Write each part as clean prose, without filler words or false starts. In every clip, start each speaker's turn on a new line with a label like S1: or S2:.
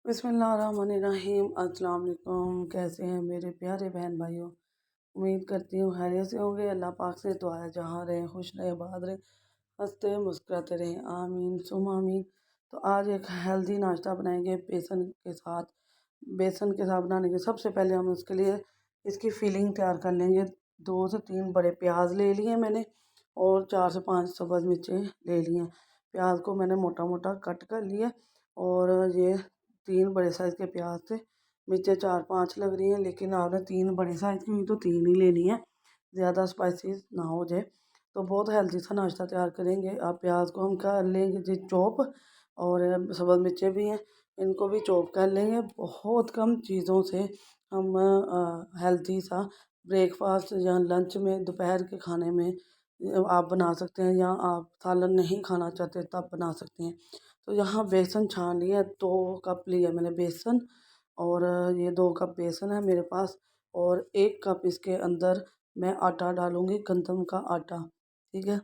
S1: बिस्मिल्लाहिर्रहमानिर्रहीम। अस्सलाम वालेकुम। कैसे हैं मेरे प्यारे बहन भाइयों। उम्मीद करती हूँ खैरियत से होंगे। अल्लाह पाक से दुआ है जहाँ रहें खुश रहें, आबाद रहें, हंसते मुस्कुराते रहें, आमीन सुम आमीन। तो आज एक हेल्दी नाश्ता बनाएंगे बेसन के साथ। बेसन के साथ बनाने के सबसे पहले हम उसके लिए इसकी फिलिंग तैयार कर लेंगे। 2 से 3 बड़े प्याज ले लिए मैंने और 4 से 5 सब्ज़ मिर्चें ले लिए। प्याज को मैंने मोटा मोटा कट कर लिया और ये 3 बड़े साइज़ के प्याज थे। मिर्चें 4-5 लग रही हैं, लेकिन आपने 3 बड़े साइज़ की हुई तो 3 ही लेनी है, ज़्यादा स्पाइसी ना हो जाए। तो बहुत हेल्दी सा नाश्ता तैयार करेंगे। आप प्याज को हम कर लेंगे जी चॉप, और सब्ज़ मिर्चें भी हैं, इनको भी चॉप कर लेंगे। बहुत कम चीज़ों से हम हेल्दी सा ब्रेकफास्ट या लंच में, दोपहर के खाने में आप बना सकते हैं, या आप सालन नहीं खाना चाहते तब बना सकते हैं। तो यहाँ बेसन छान लिया, 2 कप लिया मैंने बेसन, और ये 2 कप बेसन है मेरे पास। और 1 कप इसके अंदर मैं आटा डालूँगी, गंदम का आटा। ठीक है,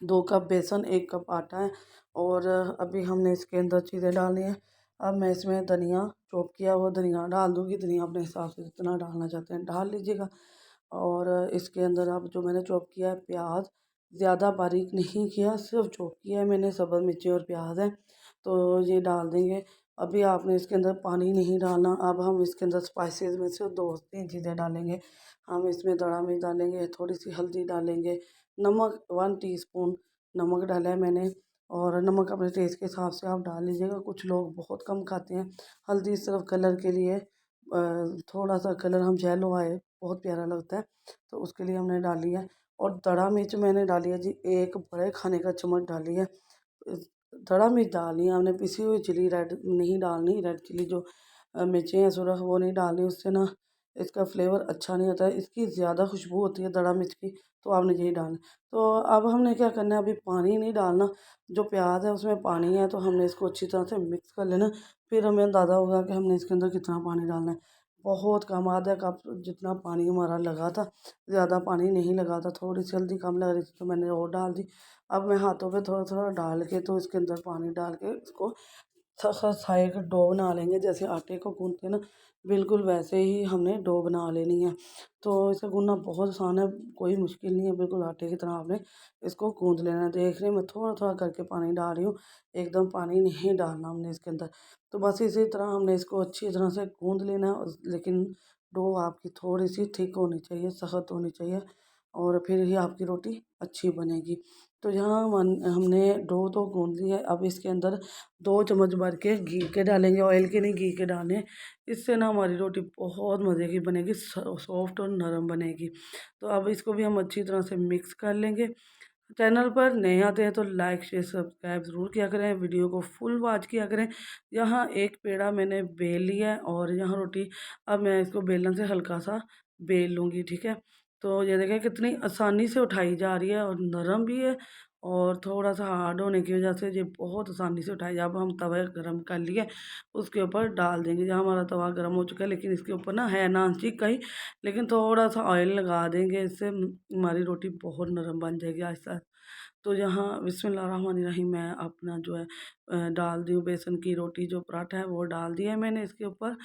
S1: 2 कप बेसन, 1 कप आटा है। और अभी हमने इसके अंदर चीज़ें डालनी है। अब मैं इसमें धनिया, चॉप किया हुआ धनिया डाल दूँगी। धनिया अपने हिसाब से जितना डालना चाहते हैं डाल लीजिएगा। और इसके अंदर अब जो मैंने चॉप किया है प्याज, ज़्यादा बारीक नहीं किया, सिर्फ चॉप किया है मैंने। सब्ज़ मिर्ची और प्याज है, तो ये डाल देंगे। अभी आपने इसके अंदर पानी नहीं डालना। अब हम इसके अंदर स्पाइसेस में से 2-3 चीज़ें डालेंगे। हम इसमें दड़ा मिर्च डालेंगे, थोड़ी सी हल्दी डालेंगे, नमक 1 टीस्पून नमक डाला है मैंने। और नमक अपने टेस्ट के हिसाब से आप डाल लीजिएगा। कुछ लोग बहुत कम खाते हैं। हल्दी सिर्फ कलर के लिए, थोड़ा सा कलर हम येलो आए, बहुत प्यारा लगता है, तो उसके लिए हमने डाली है। और दड़ा मिर्च मैंने डाली है जी, 1 बड़े खाने का चम्मच डाली है। दड़ा मिर्च डालनी है हमने, पिसी हुई चिली रेड नहीं डालनी। रेड चिली जो मिर्चें हैं सुरख, वो नहीं डालनी, उससे ना इसका फ्लेवर अच्छा नहीं होता है। इसकी ज़्यादा खुशबू होती है दड़ा मिर्च की, तो आपने यही डालना। तो अब हमने क्या करना है, अभी पानी नहीं डालना। जो प्याज है उसमें पानी है, तो हमने इसको अच्छी तरह से मिक्स कर लेना। फिर हमें अंदाज़ा होगा कि हमने इसके अंदर कितना पानी डालना है। बहुत कम, आधा कप जितना पानी हमारा लगा था, ज़्यादा पानी नहीं लगा था। थोड़ी सी हल्दी कम लग रही थी तो मैंने और डाल दी। अब मैं हाथों पे थोड़ा थोड़ा डाल के, तो इसके अंदर पानी डाल के इसको साए का डो बना लेंगे। जैसे आटे को गूंथते हैं ना, बिल्कुल वैसे ही हमने डो बना लेनी है। तो इसे गूंथना बहुत आसान है, कोई मुश्किल नहीं है, बिल्कुल आटे की तरह आपने इसको गूंथ लेना है। देख रहे हैं मैं थोड़ा थोड़ा करके पानी डाल रही हूँ, एकदम पानी नहीं डालना हमने इसके अंदर। तो बस इसी तरह हमने इसको अच्छी तरह से गूंथ लेना है, लेकिन डो आपकी थोड़ी सी थिक होनी चाहिए, सख्त होनी चाहिए, और फिर ही आपकी रोटी अच्छी बनेगी। तो यहाँ हमने डो तो गूंथ ली है। अब इसके अंदर 2 चम्मच भर के घी के डालेंगे, ऑयल के नहीं, घी के डालें। इससे ना हमारी रोटी बहुत मज़े की बनेगी, सॉफ्ट और नरम बनेगी। तो अब इसको भी हम अच्छी तरह से मिक्स कर लेंगे। चैनल पर नए आते हैं तो लाइक शेयर सब्सक्राइब ज़रूर किया करें, वीडियो को फुल वॉच किया करें। यहाँ एक पेड़ा मैंने बेल लिया है, और यहाँ रोटी अब मैं इसको बेलन से हल्का सा बेल लूँगी। ठीक है, तो ये देखें कितनी आसानी से उठाई जा रही है, और नरम भी है, और थोड़ा सा हार्ड होने की वजह से ये बहुत आसानी से उठाई। अब हम तवा गरम कर लिए, उसके ऊपर डाल देंगे। जहाँ हमारा तवा गरम हो चुका है, लेकिन इसके ऊपर ना है नॉन स्टिक का ही, लेकिन थोड़ा सा ऑयल लगा देंगे, इससे हमारी रोटी बहुत नरम बन जाएगी आहिस्ता। तो यहाँ बिस्मिल्लाहिर्रहमानिर्रहीम, मैं अपना जो है डाल दी हूँ बेसन की रोटी, जो पराठा है वो डाल दिया है मैंने इसके ऊपर।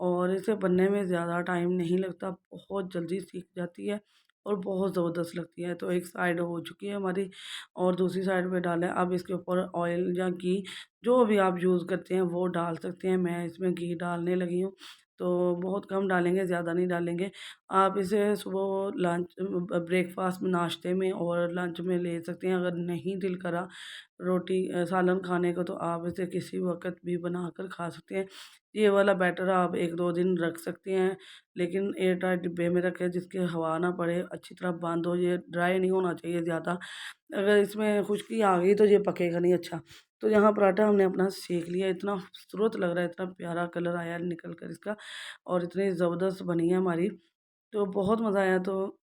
S1: और इसे बनने में ज़्यादा टाइम नहीं लगता, बहुत जल्दी सीख जाती है और बहुत ज़बरदस्त लगती है। तो एक साइड हो चुकी है हमारी, और दूसरी साइड पे डाला है। अब इसके ऊपर ऑयल या घी, जो भी आप यूज़ करते हैं वो डाल सकते हैं। मैं इसमें घी डालने लगी हूँ, तो बहुत कम डालेंगे, ज़्यादा नहीं डालेंगे। आप इसे सुबह लंच, ब्रेकफास्ट में, नाश्ते में और लंच में ले सकते हैं। अगर नहीं दिल करा रोटी सालन खाने को, तो आप इसे किसी वक्त भी बनाकर खा सकते हैं। ये वाला बैटर आप 1-2 दिन रख सकते हैं, लेकिन एयर टाइट डिब्बे में रखें जिसके हवा ना पड़े, अच्छी तरह बंद हो। ये ड्राई नहीं होना चाहिए ज़्यादा, अगर इसमें खुश्की आ गई तो ये पकेगा नहीं अच्छा। तो यहाँ पराठा हमने अपना सेक लिया, इतना खूबसूरत लग रहा है, इतना प्यारा कलर आया निकल कर इसका, और इतनी ज़बरदस्त बनी है हमारी। तो बहुत मज़ा आया। तो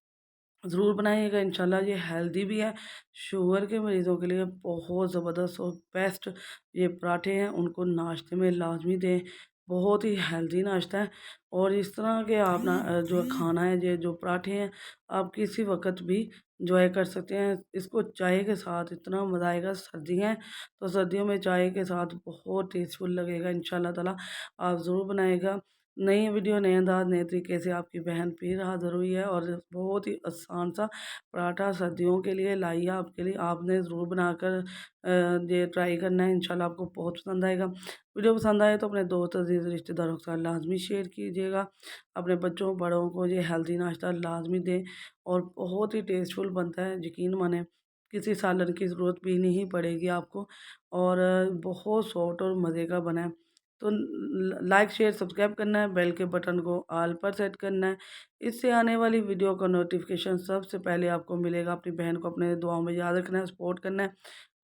S1: ज़रूर बनाइएगा, इंशाल्लाह ये हेल्दी भी है। शुगर के मरीज़ों के लिए बहुत ज़बरदस्त और बेस्ट ये पराठे हैं, उनको नाश्ते में लाज़मी दें। बहुत ही हेल्दी नाश्ता है। और इस तरह के आप ना जो खाना है, ये जो पराठे हैं, आप किसी वक़्त भी एन्जॉय कर सकते हैं। इसको चाय के साथ इतना मज़ा आएगा, सर्दी है तो सर्दियों में चाय के साथ बहुत टेस्टफुल लगेगा। इंशाल्लाह ताला आप ज़रूर बनाइएगा। नई वीडियो, नए अंदाज़, नए तरीके से आपकी बहन फिर हाज़िर हुई है और बहुत ही आसान सा पराठा सर्दियों के लिए लाई है आपके लिए। आपने ज़रूर बनाकर ये ट्राई करना है, इंशाल्लाह आपको बहुत पसंद आएगा। वीडियो पसंद आए तो अपने दोस्त, अज़ीज़, रिश्तेदारों के साथ लाज़मी शेयर कीजिएगा। अपने बच्चों, बड़ों को ये हेल्दी नाश्ता लाज़मी दें और बहुत ही टेस्टफुल बनता है, यकीन मानें। किसी सालन की ज़रूरत भी नहीं पड़ेगी आपको और बहुत सॉफ्ट और मज़े का बना है। तो लाइक, शेयर, सब्सक्राइब करना है, बेल के बटन को ऑल पर सेट करना है। इससे आने वाली वीडियो का नोटिफिकेशन सबसे पहले आपको मिलेगा। अपनी बहन को अपने दुआओं में याद रखना है, सपोर्ट करना है।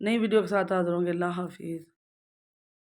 S1: नई वीडियो के साथ हाज़िर होंगे। अल्लाह हाफ़िज़।